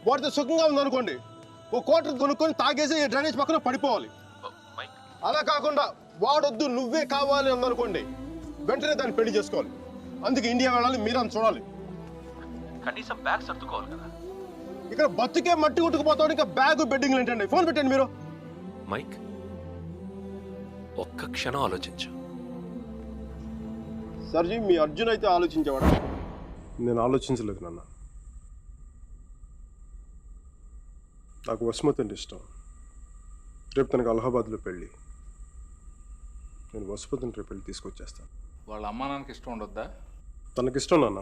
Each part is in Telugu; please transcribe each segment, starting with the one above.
వాడితో సుఖంగా ఉందనుకోండి, ఓ కోటర్ కొనుక్కొని తాగేసి డ్రైనేజ్ పక్కన పడిపోవాలి. అలా కాకుండా వాడొద్దు నువ్వే కావాలి అందనుకోండి, వెంటనే దాన్ని పెళ్లి చేసుకోవాలి. అందుకే ఇండియా వెళ్ళాలి, మీరని చూడాలి. కనీసం బ్యాగ్ సర్దుకోవాలి కదా. ఇక్కడ బతుకే మట్టి కొట్టుకుపోతాడు, ఇంకా బ్యాగ్ బెడ్డింగ్ ఏంటండి? ఫోన్ పెట్టండి మీరు. మైక్, ఒక్క క్షణం ఆలోచించు. సర్జీ, మీ అర్జున్ అయితే ఆలోచించేవాడా? నేను ఆలోచించలేదు నాన్న. నాకు వసుమతి అంటే ఇష్టం. రేపు తనకు అలహాబాద్లో పెళ్ళి. నేను వసుమతిని రేపు పెళ్ళి తీసుకొచ్చేస్తాను. వాళ్ళ అమ్మా నాన్నకి ఇష్టం ఉండొద్దా? తనకిష్టం నాన్న,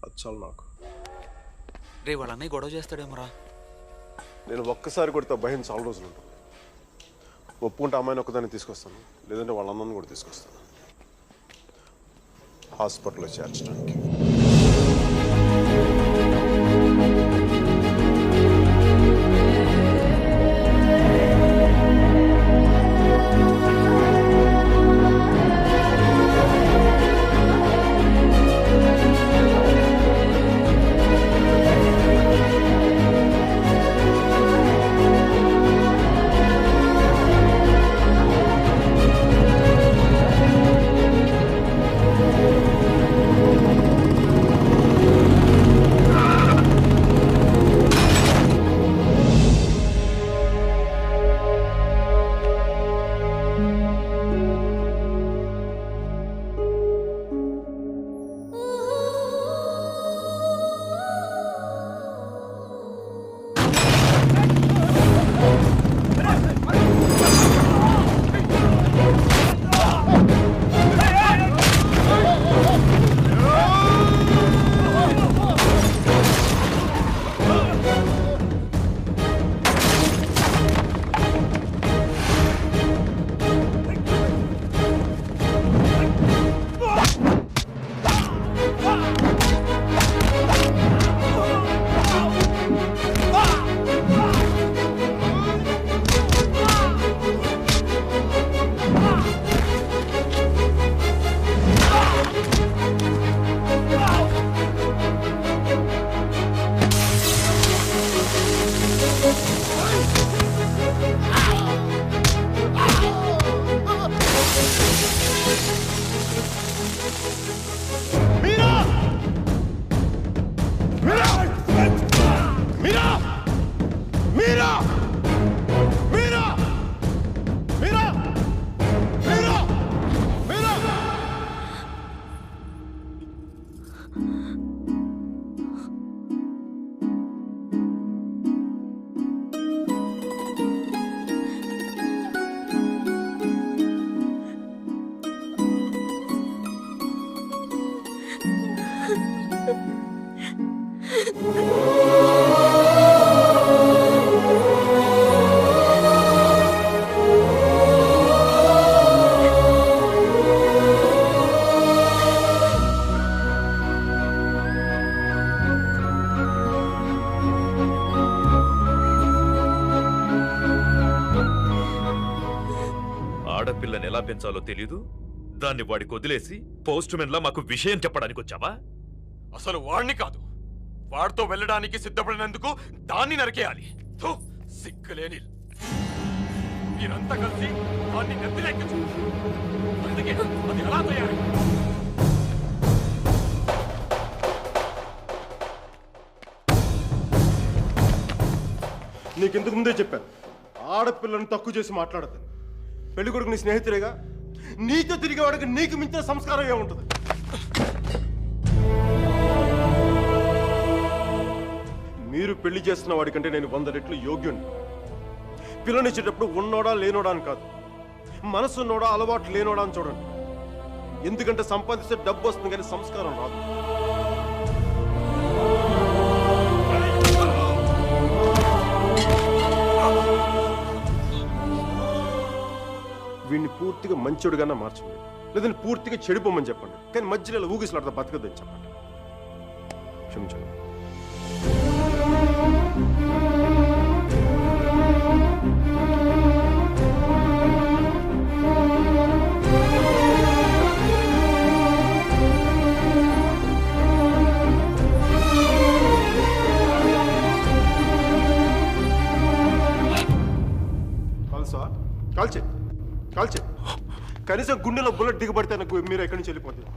అది చాలు నాకు. రే వాళ్ళ అన్నయ్య గొడవ చేస్తాడేమోరా. నేను ఒక్కసారి కొడితే భయం చాలా రోజులు ఉంటుంది. ఒప్పుకుంటే అమ్మాయిని ఒక్కదాన్ని తీసుకొస్తాను, లేదంటే వాళ్ళ అన్నని కూడా తీసుకొస్తాను హాస్పిటల్లో చేర్చడానికి. ఆడపిల్లని ఎలా పెంచాలో తెలీదు, దాన్ని వాడికి వదిలేసి పోస్ట్ మెన్ లా మాకు విషయం చెప్పడానికి వచ్చావా? అసలు వాడిని కాదు, వాడితో వెళ్ళడానికి సిద్ధపడినందుకు దాన్ని నరికేయాలి. సిగ్గులేని మీరంతా కలిసి వాడిని నెత్తిలెక్కించు. అందుకే అది ఎలా తయారు? నీకెందుకు ముందే చెప్పాను, ఆడపిల్లని తక్కువ చేసి మాట్లాడతాను. పెళ్లి కొడుకు నీ స్నేహితులేగా, నీతో తిరిగేవాడికి నీకు మించిన సంస్కారం ఏముంటుంది? మీరు పెళ్లి చేస్తున్న వాడికంటే నేను 100 రెట్లు యోగ్యుణ్ణి. పిల్లనిచ్చేటప్పుడు ఉన్నోడా లేనోడా అని కాదు, మనసున్నోడా అలవాటు లేనోడా అని చూడండి. ఎందుకంటే సంపాదిస్తే డబ్బు వస్తుంది కానీ సంస్కారం రాదు. వీడిని పూర్తిగా మంచోడుగానే మార్చండి, లేదంటే పూర్తిగా చెడిపోమని చెప్పండి. కానీ మధ్యలో ఊగిసలాడతా బతకద్దని చెప్పండి. క్షమించండి. కనీసం గుండెలో బుల్లెట్ దిగబడితే నాకు మీరు ఎక్కడి నుంచి వెళ్ళిపోతుంది.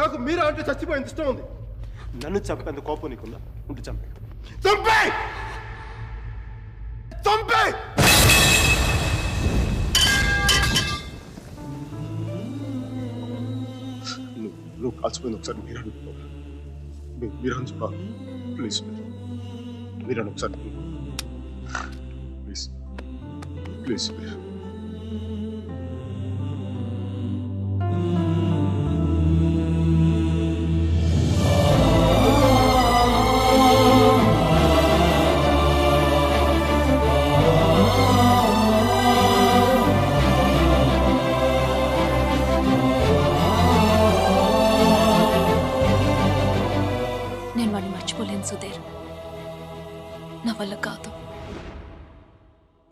నాకు మీరు అంటే చచ్చిపోయేంత ఇష్టం ఉంది. నన్ను చంపేంత కోపం నీకుందా? ఉంటే చంపే చంపే చంపే. నువ్వు కాల్చిపోయింది ఒకసారి మీరు మీరు అని చెప్పాలి. ప్లీజ్ మీరు అని ఒకసారి ప్లీజ్ ప్లీజ్ మీరు. నేను వాడిని మర్చిపోలేను సుధీర్, నా వల్ల కాదు.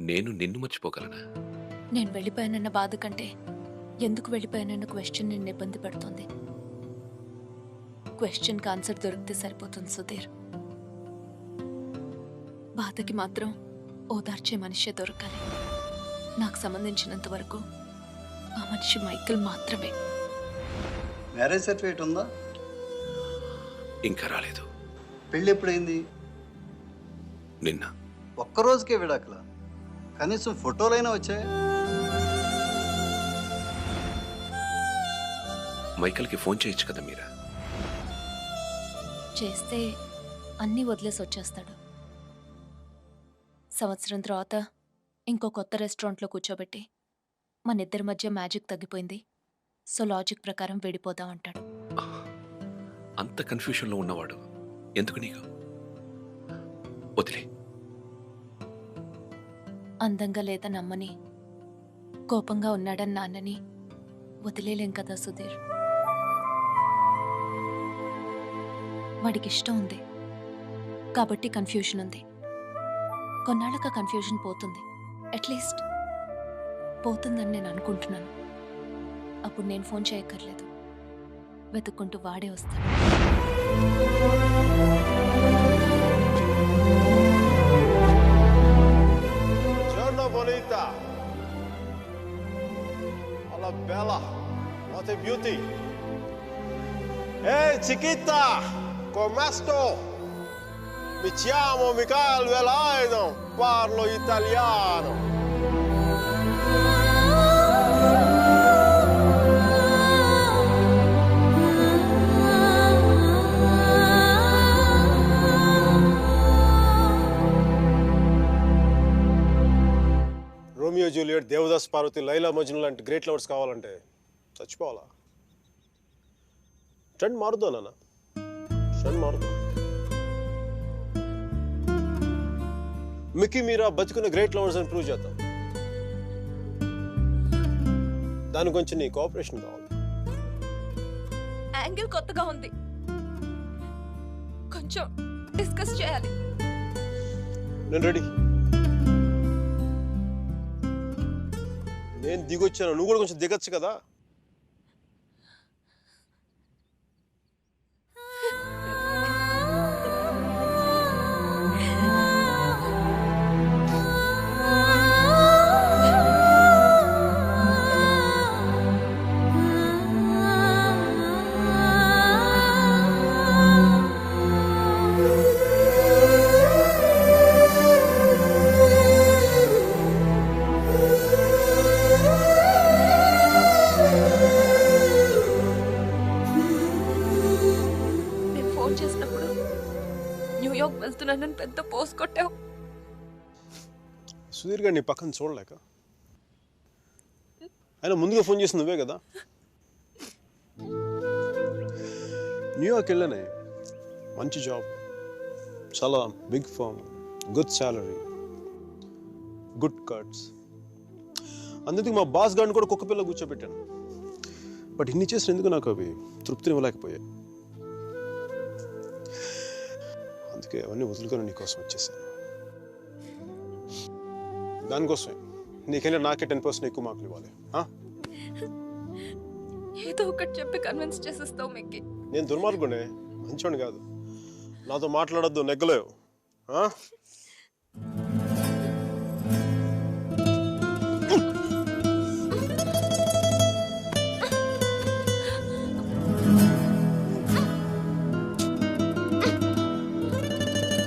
నేను నిన్ను మర్చిపోగలనా? నేను వెళ్ళిపోయానన్న బాధ కంటే ఎందుకు వెళ్ళిపోయానన్న క్వశ్చన్ నిన్ను ఇబ్బంది పెడుతుంది. క్వశ్చన్కి ఆన్సర్ దొరికితే సరిపోతుంది సుధీర్. బాధకి మాత్రం ఓదార్చే మనిషే దొరకాలి. నాకు సంబంధించినంత వరకు ఆ మనిషి మైకిల్ మాత్రమే. మ్యారేజ్ సర్టిఫికేట్ ఉందా? ఇంకా రాలేదు. పెళ్ళి ఎప్పుడైంది? నిన్న. ఒక్కరోజుకే విడాకులా? కనీసం ఫోటోలైనా వచ్చాయి? మైకల్కి ఫోన్ చేయొచ్చు కదా మీరా? చేస్తే అన్నీ వదిలేసి వచ్చేస్తాడు. సంవత్సరం తర్వాత ఇంకో కొత్త రెస్టారెంట్లో కూర్చోబెట్టి మన ఇద్దరి మధ్య మ్యాజిక్ తగ్గిపోయింది, సో లాజిక్ ప్రకారం విడిపోదాం అంటాడు. అంత కన్ఫ్యూషన్లో ఉన్నవాడు ఎందుకు నీకు? వదిలే. అందంగా లేదని అమ్మని, కోపంగా ఉన్నాడని నాన్నని వదిలేలేం కదా సుధీర్. వాడికి ఇష్టం ఉంది కాబట్టి కన్ఫ్యూషన్ ఉంది. కొన్నాళ్ళక కన్ఫ్యూషన్ పోతుంది, అట్లీస్ట్ పోతుందని నేను అనుకుంటున్నాను. అప్పుడు నేను ఫోన్ చేయక్కర్లేదు, వెతుక్కుంటూ వాడే వస్తాడు. Giorno bonita. Alla bella. What a beauty. Hey chiquita, come sto? Mi chiamo Michael Velaino, parlo italiano. Romeo Juliet, Devdas Parvati, Laila Majnu లాంటి గ్రేట్ లవర్స్ కావాలంటే చచ్చిపోవాలా? ట్రెండ్ మారుద్దాం నాన్న, ట్రెండ్ మారుద్దాం. మిక్కీ మీరా బతుకున్న గ్రేట్ లవర్స్ అని ప్రూవ్ చేద్దాం. దాని గురించి నీ కోఆపరేషన్ కావాలి. యాంగిల్ కొత్తగా ఉంది, కొంచెం డిస్కస్ చేయాలి. నేను రెడీ. నేను దిగొచ్చాను, నువ్వు కూడా కొంచెం దిగచ్చు కదా. న్యూయార్క్ వెళ్తున్నానని పెద్ద పోస్ట్ కొట్టావు. సుధీర్ గారు నీ పక్కన చూడలేక, ఆయన ముందుగా ఫోన్ చేసి నువ్వే కదా. న్యూయార్క్ వెళ్ళానే, మంచి జాబ్, చాలా big firm, good salary, good cuts. అందుకే మా బాస్ గారిని కూడా కుక్క పిల్ల కూర్చోబెట్టాను. బట్ ఇన్ని చేసిన ఎందుకు నాకు అవి తృప్తిని ఇవ్వలేకపోయాయి. అందుకే అవన్నీ వదులుకొని నీకోసం వచ్చేసాను. దానికోసమే నీకైనా నాకే 10% ఎక్కువ మార్కులు ఇవ్వాలి. ఏదో ఒకటి చెప్పి కన్విన్స్ చేసేస్తావు మిక్కీ. నేను దుర్మార్గునే, మంచోని కాదు. నాతో మాట్లాడొద్దు, నెగ్గలేవు.